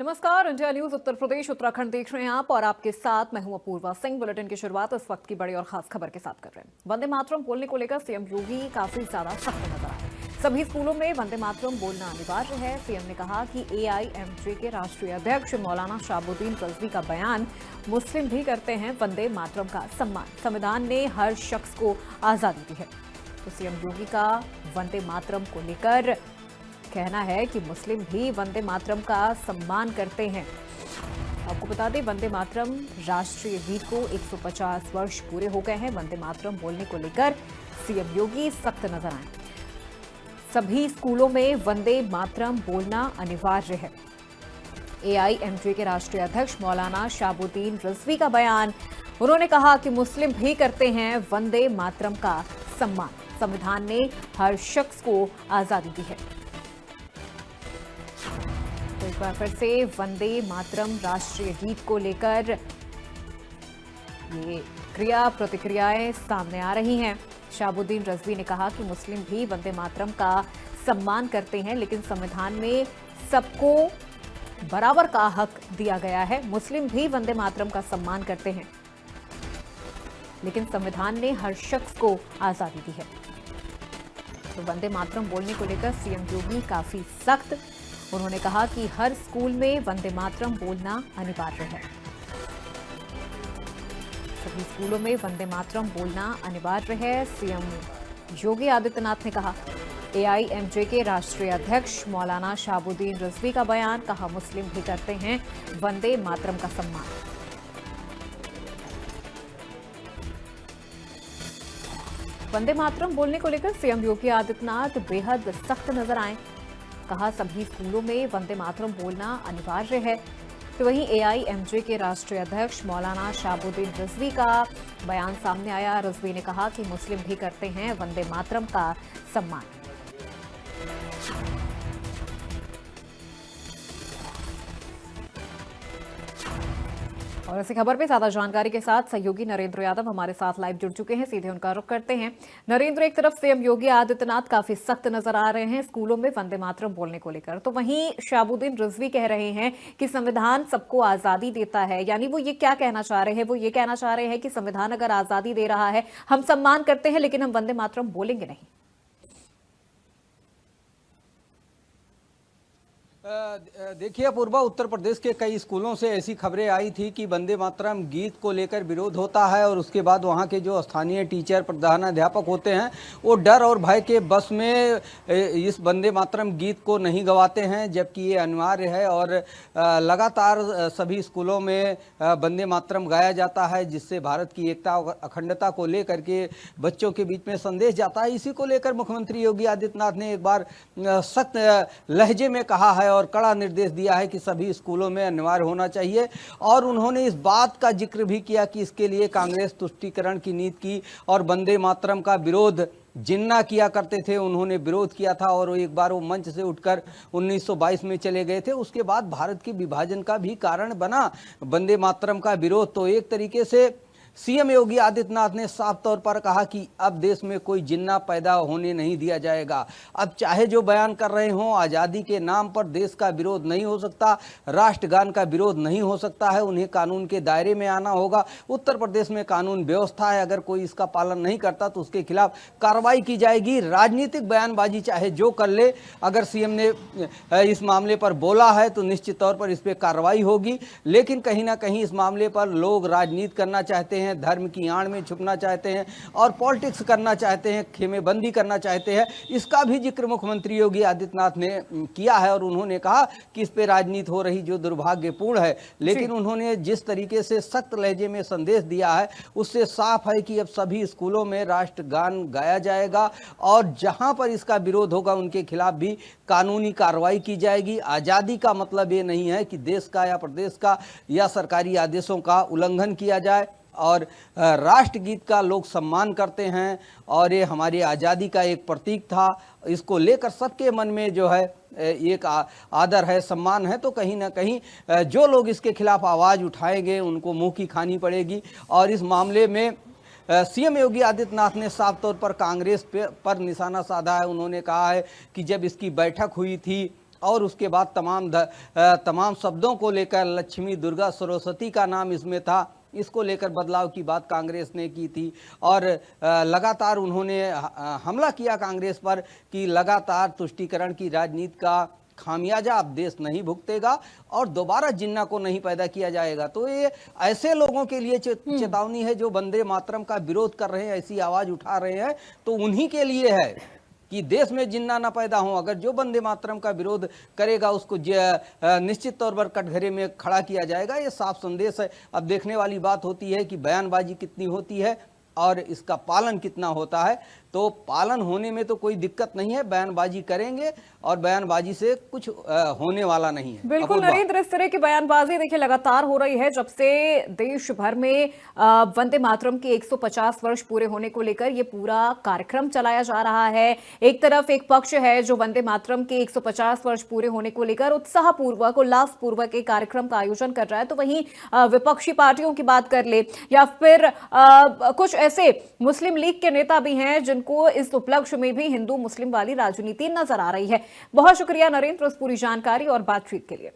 नमस्कार, India news Uttar Pradesh Uttarakhand देख रहे हैं आप और आपके साथ मैं हूं अपूर्वा सिंह। बुलेटिन की शुरुआत इस वक्त की बड़ी और खास खबर के साथ कर रहे हैं। वंदे मातरम बोलने को लेकर सीएम योगी काफी ज्यादा सख्त नजर आए। सभी स्कूलों में वंदे मातरम बोलना अनिवार्य है। सीएम ने कहा कि एआईएमजे के राष्ट्रीय अध्यक्ष मौलाना शहाबुद्दीन रिजवी का बयान मुस्लिम भी करते हैं वंदे मातरम का सम्मान। संविधान ने हर शख्स को आजादी दी है। तो सीएम योगी का वंदे मातरम को लेकर कहना है कि मुस्लिम भी वंदे मातरम का सम्मान करते हैं। आपको बता दें, वंदे मातरम राष्ट्रीय गीत को 150 वर्ष पूरे हो गए हैं। वंदे मातरम बोलने को लेकर सीएम योगी सख्त नजर आए। सभी स्कूलों में वंदे मातरम बोलना अनिवार्य है। एआईएमजे के राष्ट्रीय अध्यक्ष मौलाना शहाबुद्दीन रिजवी का बयान। उन्होंने कहा कि मुस्लिम भी करते हैं वंदे मातरम का सम्मान। संविधान ने हर शख्स को आजादी दी है। तो एक बार फिर से वंदे मातरम राष्ट्रीय गीत को लेकर ये क्रिया प्रतिक्रियाएं सामने आ रही हैं। शहाबुद्दीन रिजवी ने कहा कि मुस्लिम भी वंदे मातरम का सम्मान करते हैं, लेकिन संविधान में सबको बराबर का हक दिया गया है। मुस्लिम भी वंदे मातरम का सम्मान करते हैं, लेकिन संविधान ने हर शख्स को आजादी दी है। तो वंदे मातरम बोलने को लेकर सीएम योगी काफी सख्त। उन्होंने कहा कि हर स्कूल में वंदे मातरम बोलना अनिवार्य है। सभी स्कूलों में वंदे मातरम बोलना अनिवार्य है। सीएम योगी आदित्यनाथ ने कहा। एआईएमजे के राष्ट्रीय अध्यक्ष मौलाना शहाबुद्दीन रिजवी का बयान। कहा, मुस्लिम भी करते हैं वंदे मातरम का सम्मान। वंदे मातरम बोलने को लेकर सीएम योगी आदित्यनाथ बेहद सख्त नजर आए। कहा, सभी स्कूलों में वंदे मातरम बोलना अनिवार्य है। तो वहीं एआईएमजे के राष्ट्रीय अध्यक्ष मौलाना शहाबुद्दीन रिजवी का बयान सामने आया। रिजवी ने कहा कि मुस्लिम भी करते हैं वंदे मातरम का सम्मान। और इसी खबर पे ज्यादा जानकारी के साथ सहयोगी नरेंद्र यादव हमारे साथ लाइव जुड़ चुके हैं। सीधे उनका रुख करते हैं। नरेंद्र, एक तरफ सीएम योगी आदित्यनाथ काफी सख्त नजर आ रहे हैं स्कूलों में वंदे मातरम बोलने को लेकर, तो वहीं शहाबुद्दीन रिजवी कह रहे हैं कि संविधान सबको आजादी देता है। यानी वो ये क्या कहना चाह रहे हैं? वो ये कहना चाह रहे हैं कि संविधान अगर आजादी दे रहा है, हम सम्मान करते हैं, लेकिन हम वंदे मातरम बोलेंगे नहीं। देखिए अपूर्वा, उत्तर प्रदेश के कई स्कूलों से ऐसी खबरें आई थी कि वंदे मातरम गीत को लेकर विरोध होता है और उसके बाद वहां के जो स्थानीय टीचर प्रधानाध्यापक होते हैं वो डर और भय के बस में इस वंदे मातरम गीत को नहीं गवाते हैं, जबकि ये अनिवार्य है। और लगातार सभी स्कूलों में वंदे मातरम गाया जाता है, जिससे भारत की एकता और अखंडता को लेकर के बच्चों के बीच में संदेश जाता है। इसी को लेकर मुख्यमंत्री योगी आदित्यनाथ ने एक बार सख्त लहजे में कहा है और कड़ा निर्देश दिया है कि सभी स्कूलों में अनिवार्य होना चाहिए। और उन्होंने इस बात का जिक्र भी किया कि इसके लिए कांग्रेस तुष्टीकरण की नीति की और वंदे मातरम का विरोध जिन्ना किया करते थे, उन्होंने विरोध किया था और एक बार वो मंच से उठकर 1922 में चले गए थे। उसके बाद भारत के विभाजन का भी कारण बना वंदे मातरम का विरोध। तो एक तरीके से सीएम योगी आदित्यनाथ ने साफ तौर पर कहा कि अब देश में कोई जिन्ना पैदा होने नहीं दिया जाएगा। अब चाहे जो बयान कर रहे हों, आज़ादी के नाम पर देश का विरोध नहीं हो सकता, राष्ट्रगान का विरोध नहीं हो सकता है, उन्हें कानून के दायरे में आना होगा। उत्तर प्रदेश में कानून व्यवस्था है, अगर कोई इसका पालन नहीं करता तो उसके खिलाफ कार्रवाई की जाएगी। राजनीतिक बयानबाजी चाहे जो कर ले, अगर सीएम ने इस मामले पर बोला है तो निश्चित तौर पर इस पर कार्रवाई होगी। लेकिन कहीं ना कहीं इस मामले पर लोग राजनीति करना चाहते हैं, धर्म की आड़ में छुपना चाहते हैं और पॉलिटिक्स करना चाहते हैं, खेमेबंदी करना चाहते हैं। इसका भी जिक्र मुख्यमंत्री योगी आदित्यनाथ ने किया है और उन्होंने कहा कि इस पे राजनीति हो रही जो दुर्भाग्यपूर्ण है। लेकिन उन्होंने जिस तरीके से सख्त लहजे में संदेश दिया है उससे साफ है कि अब सभी स्कूलों में राष्ट्रगान गाया जाएगा और जहां पर इसका विरोध होगा उनके खिलाफ भी कानूनी कार्रवाई की जाएगी। आज़ादी का मतलब ये नहीं है कि देश का या प्रदेश का या सरकारी आदेशों का उल्लंघन किया जाए। और राष्ट्रगीत का लोग सम्मान करते हैं और ये हमारी आज़ादी का एक प्रतीक था। इसको लेकर सबके मन में जो है एक आदर है, सम्मान है। तो कहीं ना कहीं जो लोग इसके खिलाफ आवाज़ उठाएंगे उनको मुंह की खानी पड़ेगी। और इस मामले में सीएम योगी आदित्यनाथ ने साफ तौर पर कांग्रेस पर निशाना साधा है। उन्होंने कहा है कि जब इसकी बैठक हुई थी और उसके बाद तमाम शब्दों को लेकर लक्ष्मी, दुर्गा, सरस्वती का नाम इसमें था। इसको लेकर बदलाव की बात कांग्रेस ने की थी और लगातार उन्होंने हमला किया कांग्रेस पर कि लगातार तुष्टीकरण की राजनीति का खामियाजा अब देश नहीं भुगतेगा और दोबारा जिन्ना को नहीं पैदा किया जाएगा। तो ये ऐसे लोगों के लिए चेतावनी है जो वंदे मातरम का विरोध कर रहे हैं, ऐसी आवाज उठा रहे हैं, तो उन्हीं के लिए है कि देश में जिन्ना ना पैदा हो। अगर जो वंदे मातरम का विरोध करेगा उसको निश्चित तौर पर कटघरे में खड़ा किया जाएगा। ये साफ संदेश है। अब देखने वाली बात होती है कि बयानबाजी कितनी होती है और इसका पालन कितना होता है। तो पालन होने में तो कोई दिक्कत नहीं है, बयानबाजी करेंगे और बयानबाजी से कुछ होने वाला नहीं है। बिल्कुल नरेंद्र, इस तरह की बयानबाजी देखिए लगातार हो रही है जब से देश भर में वंदे मातरम के 150 वर्ष पूरे होने को लेकर ये पूरा कार्यक्रम चलाया जा रहा है। एक तरफ एक पक्ष है जो वंदे मातरम के 150 वर्ष पूरे होने को लेकर उत्साहपूर्वक, उल्लासपूर्वक एक कार्यक्रम का आयोजन कर रहा है, तो वहीं विपक्षी पार्टियों की बात कर ले या फिर कुछ ऐसे मुस्लिम लीग के नेता भी हैं जिनको इस उपलक्ष्य में भी हिंदू मुस्लिम वाली राजनीति नजर आ रही है। बहुत शुक्रिया नरेंद्र इस पूरी जानकारी और बातचीत के लिए।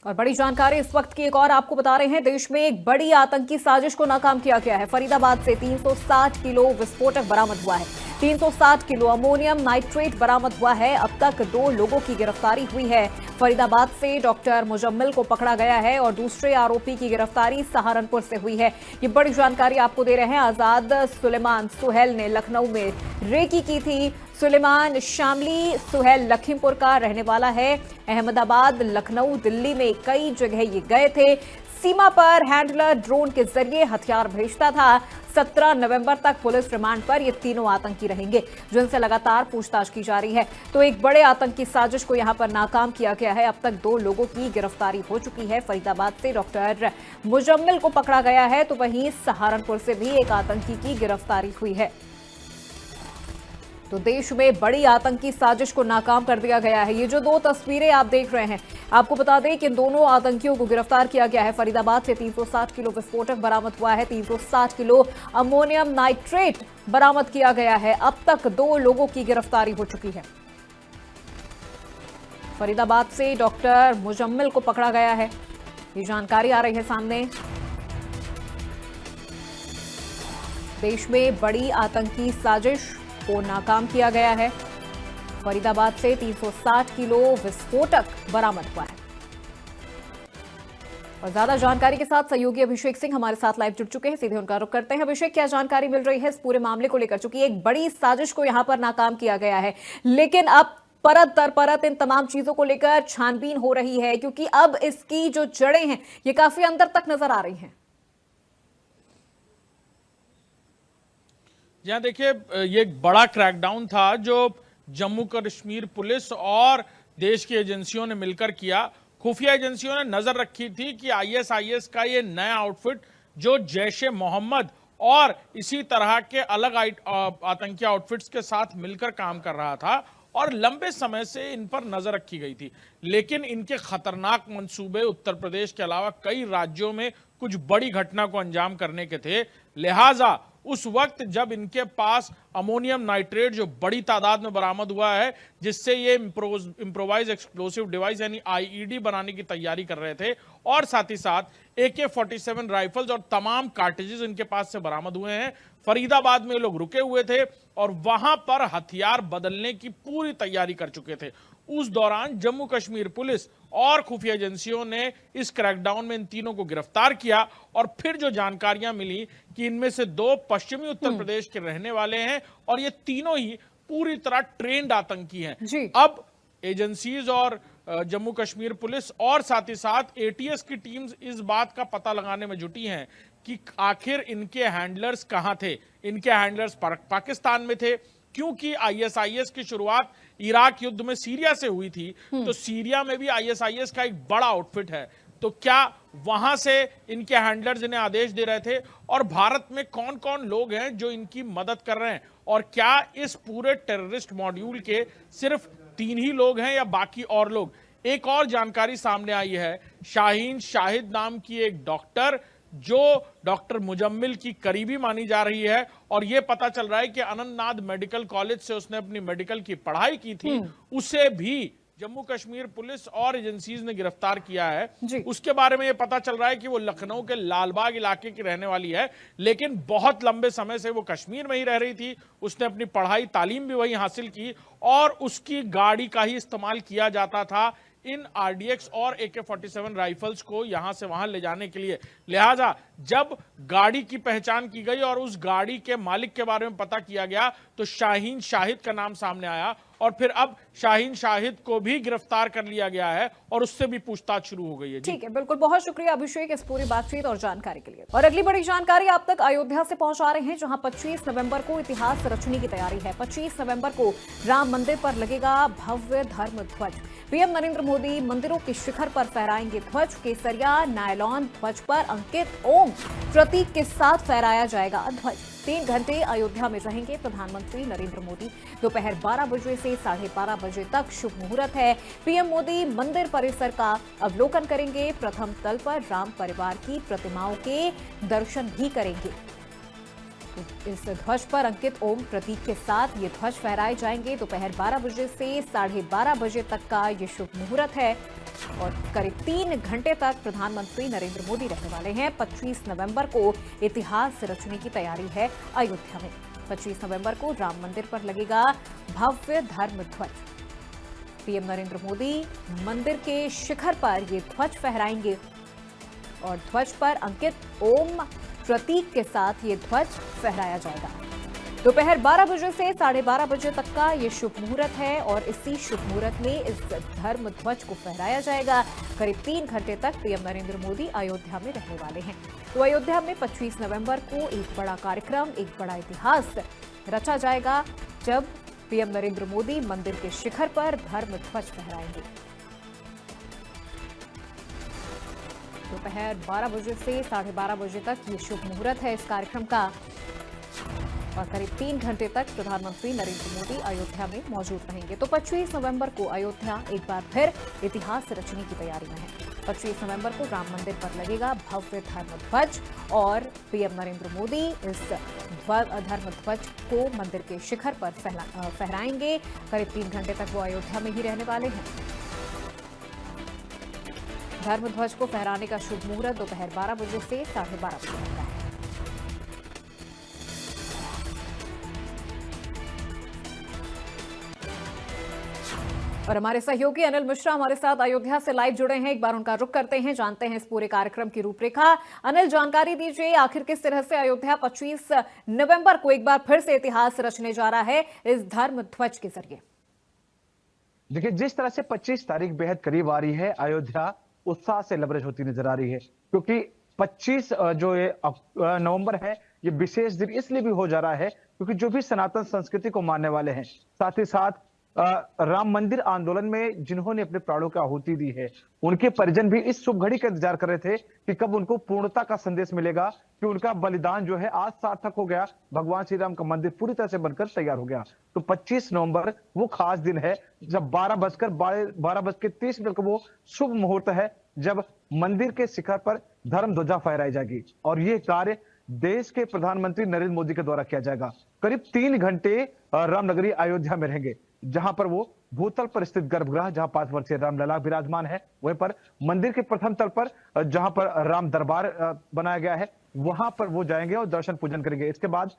और बड़ी जानकारी इस वक्त की एक और आपको बता रहे हैं, देश में एक बड़ी आतंकी साजिश को नाकाम किया गया है। फरीदाबाद से 360 किलो विस्फोटक बरामद हुआ है। 360 किलो अमोनियम नाइट्रेट बरामद हुआ है। अब तक 2 लोगों की गिरफ्तारी हुई है। फरीदाबाद से डॉक्टर मुजम्मिल को पकड़ा गया है और दूसरे आरोपी की गिरफ्तारी सहारनपुर से हुई है। ये बड़ी जानकारी आपको दे रहे हैं। आजाद सुलेमान सुहेल ने लखनऊ में रेकी की थी। सुलेमान शामली सुहेल लखीमपुर का रहने वाला है। अहमदाबाद, लखनऊ, दिल्ली में कई जगह ये गए थे। सीमा पर हैंडलर ड्रोन के जरिए हथियार भेजता था। 17 नवंबर तक पुलिस रिमांड पर ये तीनों आतंकी रहेंगे, जिनसे लगातार पूछताछ की जा रही है। तो एक बड़े आतंकी साजिश को यहां पर नाकाम किया गया है। अब तक 2 लोगों की गिरफ्तारी हो चुकी है। फरीदाबाद से डॉक्टर मुजम्मिल को पकड़ा गया है, तो वहीं सहारनपुर से भी एक आतंकी की गिरफ्तारी हुई है। तो देश में बड़ी आतंकी साजिश को नाकाम कर दिया गया है। ये जो 2 तस्वीरें आप देख रहे हैं, आपको बता दें कि इन दोनों आतंकियों को गिरफ्तार किया गया है। फरीदाबाद से 360 किलो विस्फोटक बरामद हुआ है। 360 किलो अमोनियम नाइट्रेट बरामद किया गया है। अब तक 2 लोगों की गिरफ्तारी हो चुकी है। फरीदाबाद से डॉक्टर मुजम्मिल को पकड़ा गया है, ये जानकारी आ रही है सामने। देश में बड़ी आतंकी साजिश को नाकाम किया गया है। फरीदाबाद से 360 किलो विस्फोटक बरामद हुआ है। और ज्यादा जानकारी के साथ सहयोगी अभिषेक सिंह हमारे साथ लाइव जुड़ चुके हैं, सीधे उनका रुख करते हैं। अभिषेक, क्या जानकारी मिल रही है इस पूरे मामले को लेकर? चूंकि एक बड़ी साजिश को यहां पर नाकाम किया गया है, लेकिन अब परत दर परत इन तमाम चीजों को लेकर छानबीन हो रही है, क्योंकि अब इसकी जो जड़ें हैं ये काफी अंदर तक नजर आ रही हैं। जहां देखिए, ये एक बड़ा क्रैकडाउन था जो जम्मू कश्मीर पुलिस और देश की एजेंसियों ने मिलकर किया। खुफिया एजेंसियों ने नजर रखी थी कि आईएसआईएस का ये नया आउटफिट जो जैश-ए मोहम्मद और इसी तरह के अलग आतंकी आउटफिट्स के साथ मिलकर काम कर रहा था और लंबे समय से इन पर नजर रखी गई थी। लेकिन इनके खतरनाक मंसूबे उत्तर प्रदेश के अलावा कई राज्यों में कुछ बड़ी घटना को अंजाम करने के थे। लिहाजा उस वक्त जब इनके पास अमोनियम नाइट्रेट जो बड़ी तादाद में बरामद हुआ है, जिससे ये इम्प्रोवाइज एक्सप्लोसिव डिवाइस यानी आईईडी बनाने की तैयारी कर रहे थे, और साथ ही साथ AK-47 राइफल्स और तमाम कार्ट्रिजेस इनके पास से बरामद हुए हैं। फरीदाबाद में लोग रुके हुए थे और वहां पर हथियार बदलने की पूरी तैयारी कर चुके थे। उस दौरान जम्मू कश्मीर पुलिस और खुफिया एजेंसियों ने इस क्रैकडाउन में इन तीनों को गिरफ्तार किया और फिर जो जानकारियां मिली कि इनमें से 2 पश्चिमी उत्तर प्रदेश के रहने वाले हैं और ये तीनों ही पूरी तरह ट्रेंड आतंकी हैं। अब एजेंसीज और जम्मू कश्मीर पुलिस और साथ ही साथ ATS की टीम्स इस बात का पता लगाने में जुटी हैं कि आखिर इनके हैंडलर्स कहां थे। इनके हैंडलर्स पाकिस्तान में थे, क्योंकि ISIS की शुरुआत इराक युद्ध में सीरिया से हुई थी, तो सीरिया में भी ISIS का एक बड़ा आउटफिट है। तो क्या वहां से इनके हैंडलर्स इन्हें आदेश दे रहे थे, और भारत में कौन कौन लोग हैं जो इनकी मदद कर रहे हैं, और क्या इस पूरे टेररिस्ट मॉड्यूल के सिर्फ 3 ही लोग हैं या बाकी और लोग? एक और जानकारी सामने आई है, शाहीन शाहिद नाम की एक डॉक्टर जो डॉक्टर मुजम्मिल की करीबी मानी जा रही है, और यह पता चल रहा है कि अनंतनाग मेडिकल कॉलेज से उसने अपनी मेडिकल की पढ़ाई की थी, उसे भी जम्मू कश्मीर पुलिस और एजेंसीज ने गिरफ्तार किया है। उसके बारे में यह पता चल रहा है कि वो लखनऊ के लालबाग इलाके की रहने वाली है, लेकिन बहुत लंबे समय से वो कश्मीर में ही रह रही थी। उसने अपनी पढ़ाई तालीम भी वहीं हासिल की और उसकी गाड़ी का ही इस्तेमाल किया जाता था इन आरडीएक्स और AK-47 राइफल्स को यहां से वहां ले जाने के लिए। लिहाजा जब गाड़ी की पहचान की गई और उस गाड़ी के मालिक के बारे में पता किया गया तो शाहीन शाहिद का नाम सामने आया, और फिर अब शाहीन शाहिद को भी गिरफ्तार कर लिया गया है और उससे भी पूछताछ शुरू हो गई है। ठीक है, बिल्कुल, बहुत शुक्रिया अभिषेक इस पूरी बातचीत और जानकारी के लिए। और अगली बड़ी जानकारी आप तक अयोध्या से पहुंचा रहे हैं, जहां 25 नवंबर को इतिहास रचने की तैयारी है। 25 नवंबर को राम मंदिर पर लगेगा भव्य धर्म ध्वज। पीएम नरेंद्र मोदी मंदिरों के शिखर पर फहराएंगे ध्वज। केसरिया नायलॉन ध्वज पर अंकित ओम प्रतीक के साथ फहराया जाएगा ध्वज। 3 घंटे अयोध्या में रहेंगे प्रधानमंत्री नरेंद्र मोदी। दोपहर 12 बजे से 12:30 बजे तक शुभ मुहूर्त है। पीएम मोदी मंदिर परिसर का अवलोकन करेंगे। प्रथम तल पर राम परिवार की प्रतिमाओं के दर्शन भी करेंगे। इस ध्वज पर अंकित ओम प्रतीक के साथ ये ध्वज फहराए जाएंगे। दोपहर 12 बजे से 12:30 बजे तक का ये शुभ मुहूर्त है और करीब 3 घंटे तक प्रधानमंत्री नरेंद्र मोदी रहने वाले हैं। 25 नवंबर को इतिहास रचने की तैयारी है अयोध्या में। 25 नवंबर को राम मंदिर पर लगेगा भव्य धर्म ध्वज। पीएम नरेंद्र मोदी मंदिर के शिखर पर ये ध्वज फहराएंगे और ध्वज पर अंकित ओम प्रतीक के साथ ये ध्वज फहराया जाएगा। दोपहर 12 बजे से 12:30 बजे तक का ये शुभ मुहूर्त है और इसी शुभ मुहूर्त में इस धर्म ध्वज को फहराया जाएगा। करीब 3 घंटे तक पीएम नरेंद्र मोदी अयोध्या में रहने वाले हैं। तो अयोध्या में 25 नवंबर को एक बड़ा कार्यक्रम, एक बड़ा इतिहास रचा जाएगा जब पीएम नरेंद्र मोदी मंदिर के शिखर पर धर्म ध्वज फहराएंगे। दोपहर 12 बजे से 12:30 बजे तक ये शुभ मुहूर्त है इस कार्यक्रम का और करीब 3 घंटे तक प्रधानमंत्री नरेंद्र मोदी अयोध्या में मौजूद रहेंगे। तो 25 नवंबर को अयोध्या एक बार फिर इतिहास रचने की तैयारी में है। 25 नवंबर को राम मंदिर पर लगेगा भव्य धर्म ध्वज और पीएम नरेंद्र मोदी इस धर्म ध्वज को मंदिर के शिखर पर फहराएंगे। करीब 3 घंटे तक वो अयोध्या में ही रहने वाले हैं। धर्म ध्वज को फहराने का शुभ मुहूर्त दोपहर 12 बजे से 12:30 बजे तक है। और हमारे सहयोगी अनिल मिश्रा हमारे साथ अयोध्या से लाइव जुड़े हैं। एक बार उनका रुख करते हैं, जानते हैं इस पूरे कार्यक्रम की रूपरेखा। अनिल, जानकारी दीजिए, आखिर किस तरह से अयोध्या 25 नवंबर को एक बार फिर से इतिहास रचने जा रहा है इस धर्म ध्वज के जरिए? देखिए, जिस तरह से 25 तारीख बेहद करीब आ रही है, अयोध्या उत्साह से लबरेज होती नजर आ रही है, क्योंकि 25 जो ये नवंबर है, ये विशेष दिन इसलिए भी हो जा रहा है क्योंकि जो भी सनातन संस्कृति को मानने वाले हैं, साथ ही साथ राम मंदिर आंदोलन में जिन्होंने अपने प्राणों की आहुति दी है, उनके परिजन भी इस शुभ घड़ी का इंतजार कर रहे थे कि कब उनको पूर्णता का संदेश मिलेगा कि उनका बलिदान जो है आज सार्थक हो गया, भगवान श्री राम का मंदिर पूरी तरह से बनकर तैयार हो गया। तो 25 नवंबर वो खास दिन है जब 12:30 का वो शुभ मुहूर्त है जब मंदिर के शिखर पर धर्म ध्वजा फहराई जाएगी और ये कार्य देश के प्रधानमंत्री नरेंद्र मोदी के द्वारा किया जाएगा। करीब 3 घंटे रामनगरी अयोध्या में रहेंगे, जहां पर वो भूतल पर स्थित गर्भगृह जहां 5 वर्षीय रामलला विराजमान है, वहीं पर मंदिर के प्रथम तल पर जहां पर राम दरबार बनाया गया है, वहां पर वो जाएंगे और दर्शन पूजन करेंगे। इसके बाद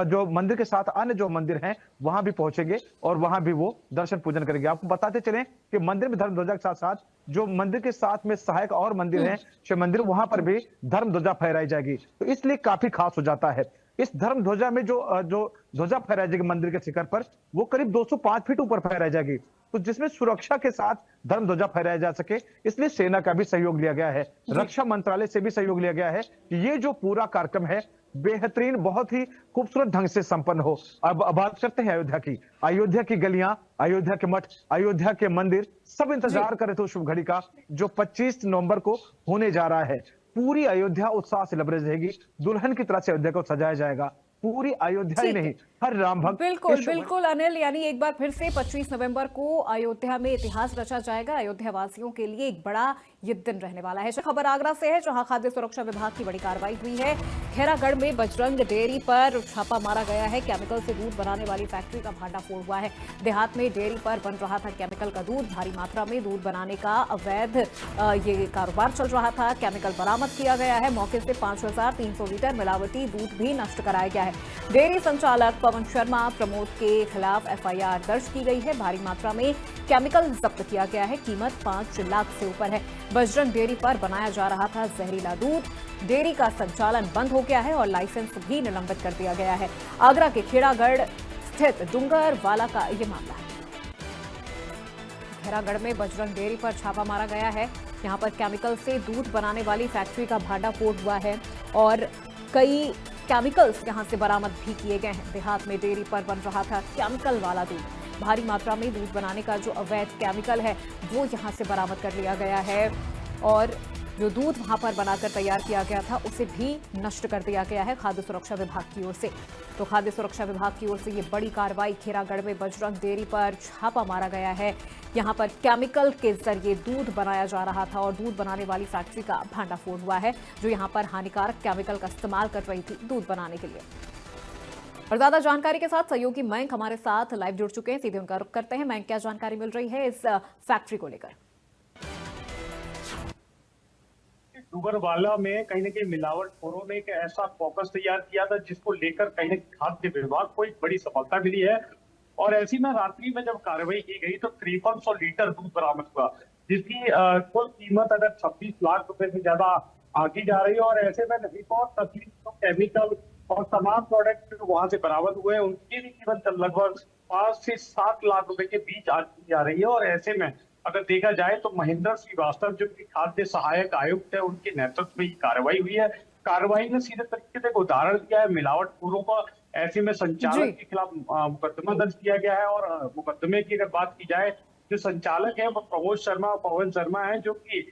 जो मंदिर के साथ अन्य जो मंदिर हैं वहां भी पहुंचेंगे और वहां भी वो दर्शन पूजन करेंगे। आपको बताते चलें कि मंदिर में धर्म ध्वजा के साथ साथ जो मंदिर के साथ में सहायक और मंदिर हैं, शिव मंदिर, वहां पर भी धर्म ध्वजा फहराई जाएगी। तो इसलिए काफी खास हो जाता है। इस धर्म ध्वजा में जो ध्वजा फहराई जाएगी मंदिर के शिखर पर, वो करीब 205 फीट ऊपर फहराई जाएगी, तो जिसमें सुरक्षा के साथ धर्म ध्वजा फहराया जा सके, इसलिए सेना का भी सहयोग लिया गया है, रक्षा मंत्रालय से भी सहयोग लिया गया है कि ये जो पूरा कार्यक्रम है बेहतरीन, बहुत ही खूबसूरत ढंग से संपन्न हो। अब बात करते हैं अयोध्या की। अयोध्या की गलियां, अयोध्या के मठ, अयोध्या के मंदिर सब इंतजार कर रहे थे उस शुभ घड़ी का जो 25 नवंबर को होने जा रहा है। पूरी अयोध्या उत्साह से लबरेज रहेगी, दुल्हन की तरह से अयोध्या को सजाया जाएगा। पूरी अयोध्या ही नहीं, हर राम भक्त बिल्कुल ईश्वर- बिल्कुल अनिल, यानी एक बार फिर से 25 नवंबर को अयोध्या में इतिहास रचा जाएगा। अयोध्या वासियों के लिए एक बड़ा ये दिन रहने वाला है। खबर आगरा से है, जहां खाद्य सुरक्षा विभाग की बड़ी कार्रवाई हुई है। खैरागढ़ में बजरंग डेयरी पर छापा मारा गया है। केमिकल से दूध बनाने वाली फैक्ट्री का भांडाफोड़ हुआ है। देहात में डेयरी पर बन रहा था केमिकल का दूध। भारी मात्रा में दूध बनाने का अवैध ये कारोबार चल रहा था। केमिकल बरामद किया गया है। मौके से 5300 लीटर मिलावटी दूध भी नष्ट कराया गया है। डेयरी संचालक पवन शर्मा प्रमोद के खिलाफ एफआईआर दर्ज की गई है। भारी मात्रा में केमिकल जब्त किया गया है। कीमत 5 लाख से ऊपर है। बजरंग डेयरी पर बनाया जा रहा था जहरीला दूध। डेयरी का संचालन बंद हो गया है और लाइसेंस भी निलंबित कर दिया गया है। आगरा के खेड़ागढ़ स्थित डूंगरवाला का ये मामला है। खैरागढ़ में बजरंग डेयरी पर छापा मारा गया है। यहां पर केमिकल से दूध बनाने वाली फैक्ट्री का भांडाफोड़ हुआ है और कई केमिकल्स यहां से बरामद भी किए गए हैं। देहात में डेयरी पर बन रहा था केमिकल वाला दूध। भारी मात्रा में दूध बनाने का जो अवैध केमिकल है वो यहां से बरामद कर लिया गया है और जो दूध वहां पर बनाकर तैयार किया गया था उसे भी नष्ट कर दिया गया है खाद्य सुरक्षा विभाग की ओर से। तो खाद्य सुरक्षा विभाग की ओर से ये बड़ी कार्रवाई, खेरागढ़ में बजरंग डेयरी पर छापा मारा गया है। यहां पर केमिकल के जरिए दूध बनाया जा रहा था और दूध बनाने वाली फैक्ट्री का भांडाफोड़ हुआ है, जो यहां पर हानिकारक केमिकल का इस्तेमाल कर रही थी दूध बनाने के लिए। और ज्यादा जानकारी के साथ सहयोगी मयंक हमारे साथ लाइव जुड़ चुके हैं, सीधे उनका रुख करते हैं। मयंक, क्या जानकारी मिल रही है इस फैक्ट्री को लेकर? डूंगरवाला में कहीं न कहीं मिलावटखोरों ने एक ऐसा कॉकस तैयार किया था जिसको लेकर कहीं न कहीं खाद्य विभाग को एक बड़ी सफलता मिली है। और ऐसी में रात्रि में जब कार्रवाई की गई तो 5300 लीटर दूध बरामद हुआ, जिसकी कुल कीमत अगर 26 लाख रुपए से ज्यादा आकी जा रही है। और ऐसे में रिकॉर्ड तकलीफ केमिकल और तमाम प्रोडक्ट वहां से बरामद हुए हैं, उनकी भी कीमत लगभग 5 से 7 लाख रुपए के बीच आकी जा रही है। और ऐसे में अगर देखा जाए तो महेंद्र श्रीवास्तव जो कि खाद्य सहायक आयुक्त है, उनके नेतृत्व में ये कार्रवाई हुई है। कार्रवाई ने सीधे तरीके से एक उदाहरण दिया है मिलावटखोरों का। ऐसे में संचालक के खिलाफ मुकदमा दर्ज किया गया है। और मुकदमे की अगर बात की जाए, जो संचालक है वो प्रमोद शर्मा पवन शर्मा है, जो कि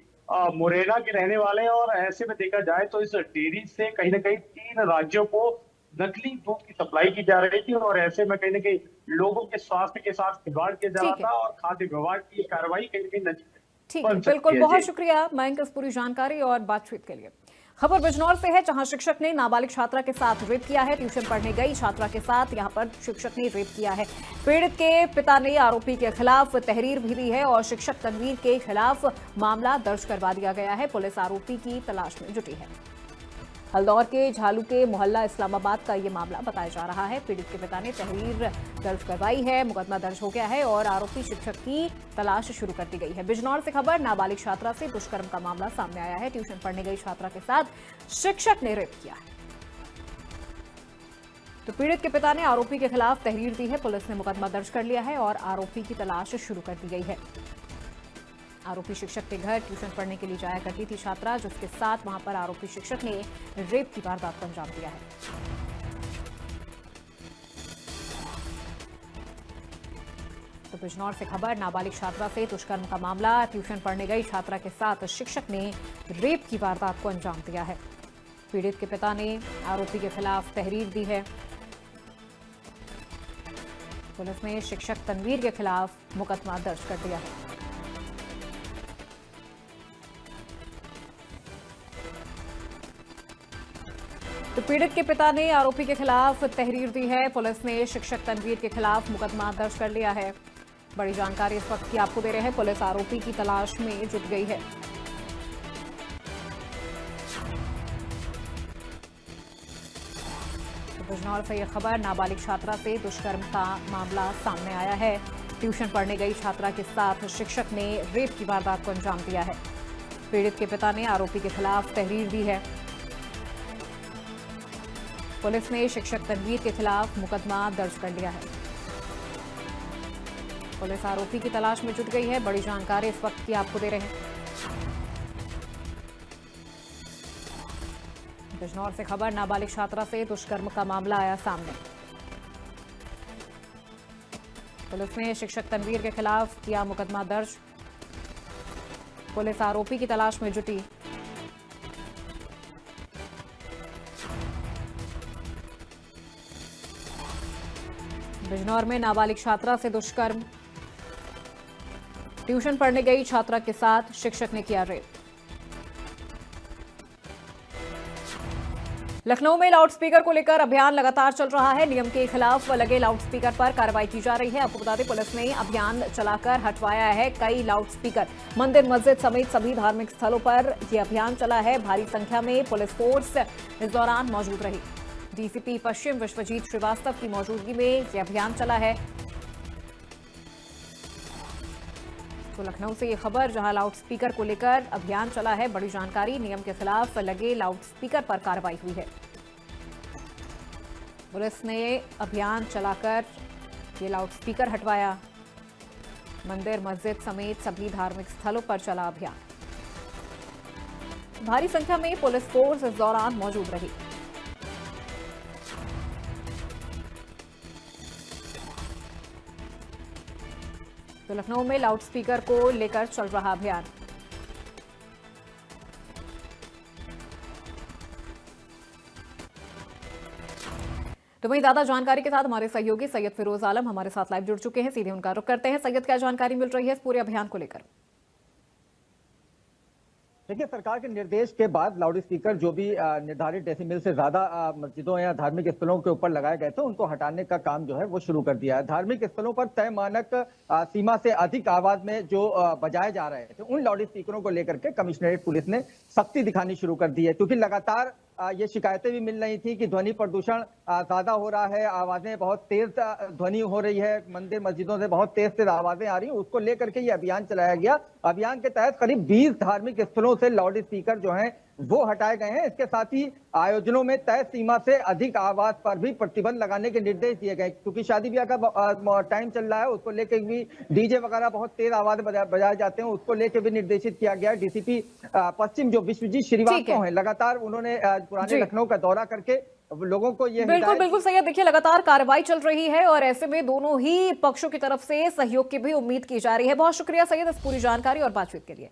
मुरैना के रहने वाले हैं। और ऐसे में देखा जाए तो इस डेयरी से कहीं ना कहीं 3 राज्यों को नकली दूध की सप्लाई की जा रही थी। और ऐसे में कहीं ना कहीं लोगों के स्वास्थ्य के साथ खिलवाड़ किया जा रहा था। और खाद्य विभाग की कार्रवाई कहीं ना कहीं ठीक है, बिल्कुल, बहुत शुक्रिया मयंक इस पूरी जानकारी और बातचीत के लिए। खबर बिजनौर से है, जहां शिक्षक ने नाबालिग छात्रा के साथ रेप किया है। ट्यूशन पढ़ने गई छात्रा के साथ यहां पर शिक्षक ने रेप किया है। पीड़ित के पिता ने आरोपी के खिलाफ तहरीर भी दी है और शिक्षक तनवीर के खिलाफ मामला दर्ज करवा दिया गया है। पुलिस आरोपी की तलाश में जुटी है। हल्दौर के झालू के मोहल्ला इस्लामाबाद का ये मामला बताया जा रहा है। पीड़ित के पिता ने तहरीर दर्ज करवाई है, मुकदमा दर्ज हो गया है और आरोपी शिक्षक की तलाश शुरू कर दी गई है। बिजनौर से खबर, नाबालिग छात्रा से दुष्कर्म का मामला सामने आया है। ट्यूशन पढ़ने गई छात्रा के साथ शिक्षक ने रेप किया है। तो पीड़ित के पिता ने आरोपी के खिलाफ तहरीर दी है। पुलिस ने मुकदमा दर्ज कर लिया है और आरोपी की तलाश शुरू कर दी गई है। आरोपी शिक्षक के घर ट्यूशन पढ़ने के लिए जाया करती थी छात्रा, जिसके साथ वहां पर आरोपी शिक्षक ने रेप की वारदात को अंजाम दिया है। तो बिजनौर से खबर, नाबालिग छात्रा से दुष्कर्म का मामला। ट्यूशन पढ़ने गई छात्रा के साथ शिक्षक ने रेप की वारदात को अंजाम दिया है। पीड़ित के पिता ने आरोपी के खिलाफ तहरीर दी है। पुलिस ने शिक्षक तनवीर के खिलाफ मुकदमा दर्ज कर दिया है। तो पीड़ित के पिता ने आरोपी के खिलाफ तहरीर दी है। पुलिस ने शिक्षक तनवीर के खिलाफ मुकदमा दर्ज कर लिया है। बड़ी जानकारी इस वक्त की आपको दे रहे हैं। पुलिस आरोपी की तलाश में जुट गई है। तो बिजनौर से यह खबर, नाबालिग छात्रा से दुष्कर्म का मामला सामने आया है। ट्यूशन पढ़ने गई छात्रा के साथ शिक्षक ने रेप की वारदात को अंजाम दिया है। पीड़ित के पिता ने आरोपी के खिलाफ तहरीर दी है। पुलिस ने शिक्षक तनवीर के खिलाफ मुकदमा दर्ज कर लिया है। पुलिस आरोपी की तलाश में जुट गई है। बड़ी जानकारी इस वक्त की आपको दे रहे हैं। बिजनौर से खबर, नाबालिग छात्रा से दुष्कर्म का मामला आया सामने। पुलिस ने शिक्षक तनवीर के खिलाफ किया मुकदमा दर्ज। पुलिस आरोपी की तलाश में जुटी। बिजनौर में नाबालिग छात्रा से दुष्कर्म, ट्यूशन पढ़ने गई छात्रा के साथ शिक्षक ने किया रेप। लखनऊ में लाउडस्पीकर को लेकर अभियान लगातार चल रहा है। नियम के खिलाफ लगे लाउडस्पीकर पर कार्रवाई की जा रही है। आपको बता दें, पुलिस ने अभियान चलाकर हटवाया है कई लाउडस्पीकर। मंदिर, मस्जिद समेत सभी धार्मिक स्थलों पर यह अभियान चला है। भारी संख्या में पुलिस फोर्स इस दौरान मौजूद रही। डीसीपी पश्चिम विश्वजीत श्रीवास्तव की मौजूदगी में यह अभियान चला है। तो लखनऊ से ये खबर, जहां लाउडस्पीकर को लेकर अभियान चला है। बड़ी जानकारी, नियम के खिलाफ लगे लाउडस्पीकर पर कार्रवाई हुई है। पुलिस ने अभियान चलाकर ये लाउडस्पीकर हटवाया। मंदिर, मस्जिद समेत सभी धार्मिक स्थलों पर चला अभियान। भारी संख्या में पुलिस फोर्स इस दौरान मौजूद रही। तो लखनऊ में लाउडस्पीकर को लेकर चल रहा अभियान। तो वहीं ज्यादा जानकारी के साथ हमारे सहयोगी सैयद फिरोज आलम हमारे साथ लाइव जुड़ चुके हैं। सीधे उनका रुख करते हैं। सैयद, क्या जानकारी मिल रही है इस पूरे अभियान को लेकर? देखिए, सरकार के निर्देश के बाद लाउड स्पीकर जो भी निर्धारित डेसिबल से ज्यादा मस्जिदों या धार्मिक स्थलों के ऊपर लगाए गए थे, उनको हटाने का काम जो है वो शुरू कर दिया है। धार्मिक स्थलों पर तय मानक सीमा से अधिक आवाज में जो बजाए जा रहे थे, उन लाउड स्पीकरों को लेकर के कमिश्नरेट पुलिस ने सख्ती दिखानी शुरू कर दी है, क्योंकि लगातार ये शिकायतें भी मिल रही थी कि ध्वनि प्रदूषण ज्यादा हो रहा है, आवाजें बहुत तेज ध्वनि हो रही है, मंदिर मस्जिदों से बहुत तेज तेज आवाजें आ रही हैं। उसको लेकर के ये अभियान चलाया गया। अभियान के तहत करीब 20 धार्मिक स्थलों से लाउड स्पीकर जो हैं वो हटाए गए हैं। इसके साथ ही आयोजनों में तय सीमा से अधिक आवाज पर भी प्रतिबंध लगाने के निर्देश दिए गए, क्योंकि शादी ब्याह का टाइम चल रहा है, उसको लेकर भी डीजे वगैरह बहुत तेज आवाज बजाए जाते हैं, उसको लेकर भी निर्देशित किया गया। डीसीपी पश्चिम जो विश्वजीत श्रीवास्तव हैं, लगातार उन्होंने पुराने लखनऊ का दौरा करके लोगों को ये बिल्कुल सैयद, देखिए लगातार कार्रवाई चल रही है और ऐसे में दोनों ही पक्षों की तरफ से सहयोग की भी उम्मीद की जा रही है। बहुत शुक्रिया सैयद इस पूरी जानकारी और बातचीत के लिए।